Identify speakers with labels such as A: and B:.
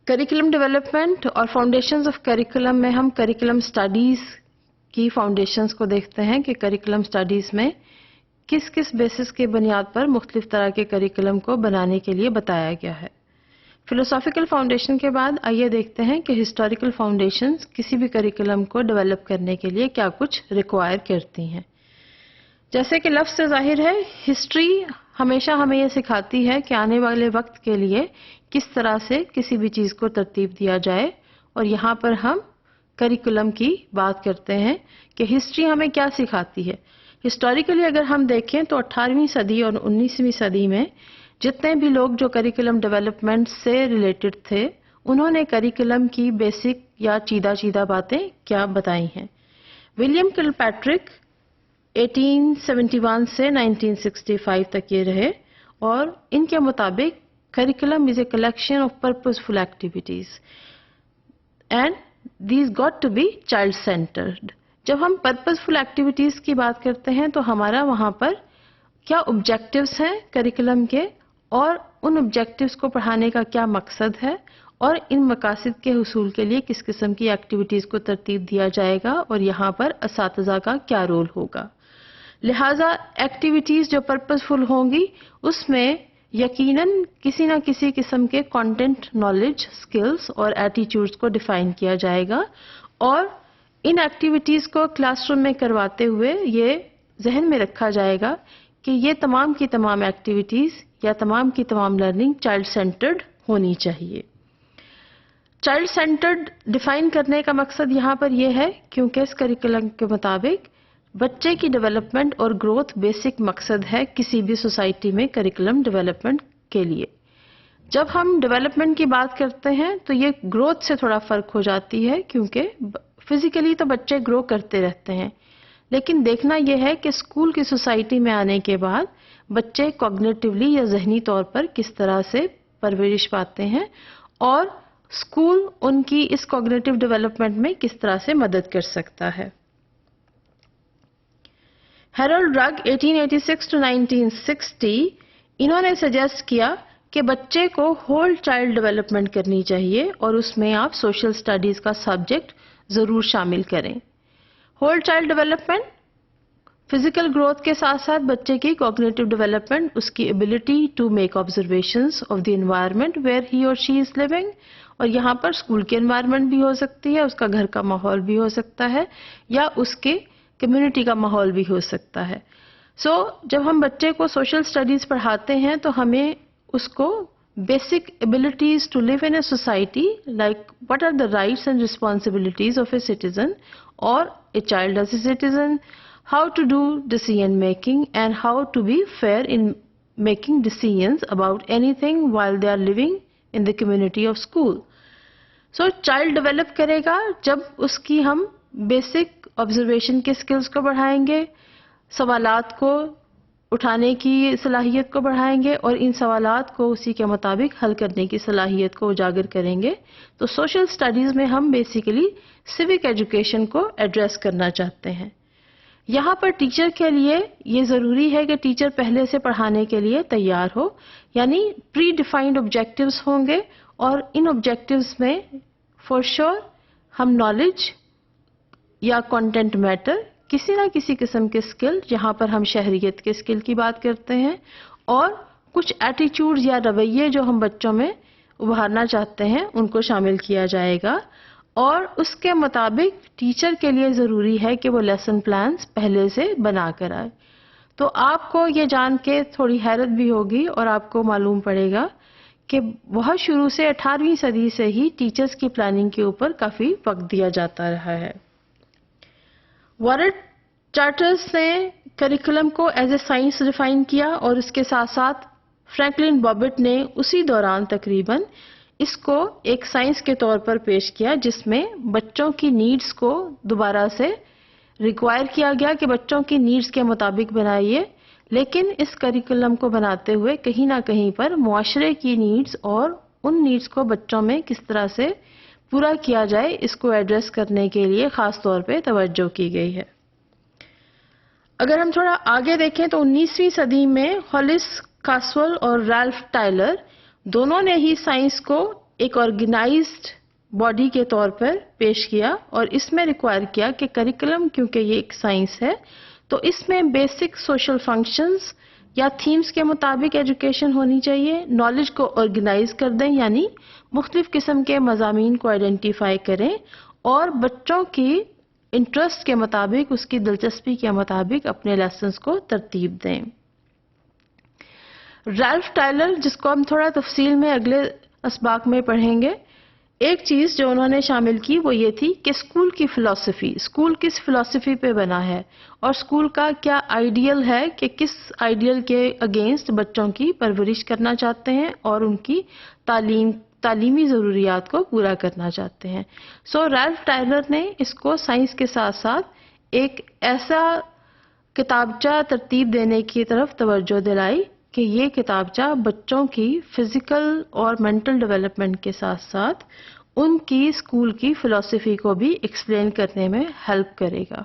A: Curriculum development और foundations of curriculum में हम करिकुलम स्टडीज की फाउंडेशंस को देखते हैं कि करिकुलम स्टडीज में किस किस बेसिस के बुनियाद पर मुख्तलिफ तरह के करिकुलम को बनाने के लिए बताया गया है। फिलोसॉफिकल फाउंडेशन के बाद आइए देखते हैं कि हिस्टोरिकल फाउंडेशंस किसी भी करिकुलम को डेवलप करने के लिए क्या कुछ रिक्वायर करती हैं। जैसे कि लफ्ज़ से जाहिर है, हिस्ट्री हमेशा हमें यह सिखाती है कि आने वाले वक्त के लिए किस तरह से किसी भी चीज़ को तरतीब दिया जाए, और यहाँ पर हम करिकुलम की बात करते हैं कि हिस्ट्री हमें क्या सिखाती है। हिस्टोरिकली अगर हम देखें तो 18वीं सदी और 19वीं सदी में जितने भी लोग जो करिकुलम डेवलपमेंट से रिलेटेड थे, उन्होंने करिकुलम की बेसिक या चीदा बातें क्या बताई हैं। विलियम किलपैट्रिक 1871 से 1965 तक ये रहे, और इनके मुताबिक curriculum is a collection of purposeful activities and these got to be child centered। जब हम purposeful activities की बात करते हैं तो हमारा वहाँ पर क्या objectives हैं करिकुलम के, और उन objectives को पढ़ाने का क्या मकसद है, और इन मकासद के हुसूल के लिए किस किस्म की एक्टिविटीज़ को तरतीब दिया जाएगा, और यहाँ पर असातिज़ा का क्या रोल होगा। लिहाजा एक्टिविटीज़ जो पर्पसफुल होंगी उसमें यकीनन किसी न किसी किस्म के कंटेंट, नॉलेज, स्किल्स और एटीट्यूड्स को डिफाइन किया जाएगा, और इन एक्टिविटीज़ को क्लासरूम में करवाते हुए ये जहन में रखा जाएगा कि ये तमाम की तमाम एक्टिविटीज़ या तमाम की तमाम लर्निंग चाइल्ड सेंटर्ड होनी चाहिए। चाइल्ड सेंटर्ड डिफाइन करने का मकसद यहाँ पर यह है क्योंकि इस करिकुलम के मुताबिक बच्चे की डेवलपमेंट और ग्रोथ बेसिक मकसद है किसी भी सोसाइटी में करिकुलम डेवलपमेंट के लिए। जब हम डेवलपमेंट की बात करते हैं तो ये ग्रोथ से थोड़ा फर्क हो जाती है, क्योंकि फिजिकली तो बच्चे ग्रो करते रहते हैं, लेकिन देखना यह है कि स्कूल की सोसाइटी में आने के बाद बच्चे कॉग्निटिवली या जहनी तौर पर किस तरह से परवरिश पाते हैं, और स्कूल उनकी इस कॉग्निटिव डेवलपमेंट में किस तरह से मदद कर सकता है। हैरोल्ड ड्रग 1886 to 1960 इन्होंने सजेस्ट किया कि बच्चे को होल चाइल्ड डेवलपमेंट करनी चाहिए, और उसमें आप सोशल स्टडीज़ का सब्जेक्ट ज़रूर शामिल करें। Whole child development physical growth के साथ साथ बच्चे की कॉग्निटिव डेवलपमेंट, उसकी ability to make observations of the environment where he और शी इज़ लिविंग, और यहाँ पर स्कूल की एनवायरनमेंट भी हो सकती है, उसका घर का माहौल भी हो सकता है, या उसके कम्युनिटी का माहौल भी हो सकता है। जब हम बच्चे को सोशल स्टडीज़ पढ़ाते हैं तो हमें उसको basic abilities to live in a society, like what are the rights and responsibilities of a citizen और a child as a citizen, how to do decision making and how to be fair in making decisions about anything while they are living in the community of school. Child develop करेगा जब उसकी हम basic observation के skills को बढ़ाएंगे, सवालात को उठाने की सलाहियत को बढ़ाएंगे, और इन सवालात को उसी के मुताबिक हल करने की सलाहियत को उजागर करेंगे। तो सोशल स्टडीज़ में हम बेसिकली सिविक एजुकेशन को एड्रेस करना चाहते हैं। यहाँ पर टीचर के लिए ये ज़रूरी है कि टीचर पहले से पढ़ाने के लिए तैयार हो, यानी प्री डिफाइंड ऑब्जेक्टिव्स होंगे, और इन ऑब्जेक्टिव्स में फॉर श्योर हम नॉलेज या कंटेंट मैटर, किसी ना किसी किस्म के स्किल, जहाँ पर हम शहरियत के स्किल की बात करते हैं, और कुछ एटीट्यूड्स या रवैये जो हम बच्चों में उभारना चाहते हैं, उनको शामिल किया जाएगा। और उसके मुताबिक टीचर के लिए ज़रूरी है कि वो लेसन प्लान्स पहले से बना कर आए। तो आपको ये जान के थोड़ी हैरत भी होगी, और आपको मालूम पड़ेगा कि बहुत शुरू से 18वीं सदी से ही टीचर्स की प्लानिंग के ऊपर काफ़ी वक्त दिया जाता रहा है। वॉरेट चार्टर्स ने करिकुलम को एज ए साइंस डिफाइन किया, और इसके साथ साथ फ्रैंकलिन बॉबिट ने उसी दौरान तकरीबन इसको एक साइंस के तौर पर पेश किया, जिसमें बच्चों की नीड्स को दोबारा से रिक्वायर किया गया कि बच्चों की नीड्स के मुताबिक बनाइए, लेकिन इस करिकुलम को बनाते हुए कहीं ना कहीं पर मुआशरे की नीड्स और उन नीड्स को बच्चों में किस तरह से पूरा किया जाए, इसको एड्रेस करने के लिए ख़ास तौर पे तवज्जो की गई है। अगर हम थोड़ा आगे देखें तो 19वीं सदी में हॉलिस कास्वेल और रैल्फ टायलर दोनों ने ही साइंस को ایک آرگنائزڈ باڈی کے طور پر پیش کیا اور اس میں ریکوائر کیا کہ کریکولم کیونکہ یہ ایک سائنس ہے تو اس میں بیسک سوشل فنکشنز یا تھیمز کے مطابق ایجوکیشن ہونی چاہیے. نالج کو آرگنائز کر دیں یعنی مختلف قسم کے مضامین کو آئیڈینٹیفائی کریں اور بچوں کی انٹرسٹ کے مطابق اس کی دلچسپی کے مطابق اپنے لیسنز کو ترتیب دیں. رالف ٹائلر جس کو ہم تھوڑا تفصیل میں اگلے اسباق میں پڑھیں گے، ایک چیز جو انہوں نے شامل کی وہ یہ تھی کہ اسکول کی فلسفی، اسکول کس فلسفی پہ بنا ہے اور اسکول کا کیا آئیڈیل ہے کہ کس آئیڈیل کے اگینسٹ بچوں کی پرورش کرنا چاہتے ہیں اور ان کی تعلیمی ضروریات کو پورا کرنا چاہتے ہیں. رالف ٹائلر نے اس کو سائنس کے ساتھ ساتھ ایک ایسا کتابچہ ترتیب دینے کی طرف توجہ دلائی کہ یہ کتابچہ بچوں کی فزیکل اور مینٹل ڈیولپمنٹ کے ساتھ ساتھ ان کی اسکول کی فلسفی کو بھی ایکسپلین کرنے میں ہیلپ کرے گا.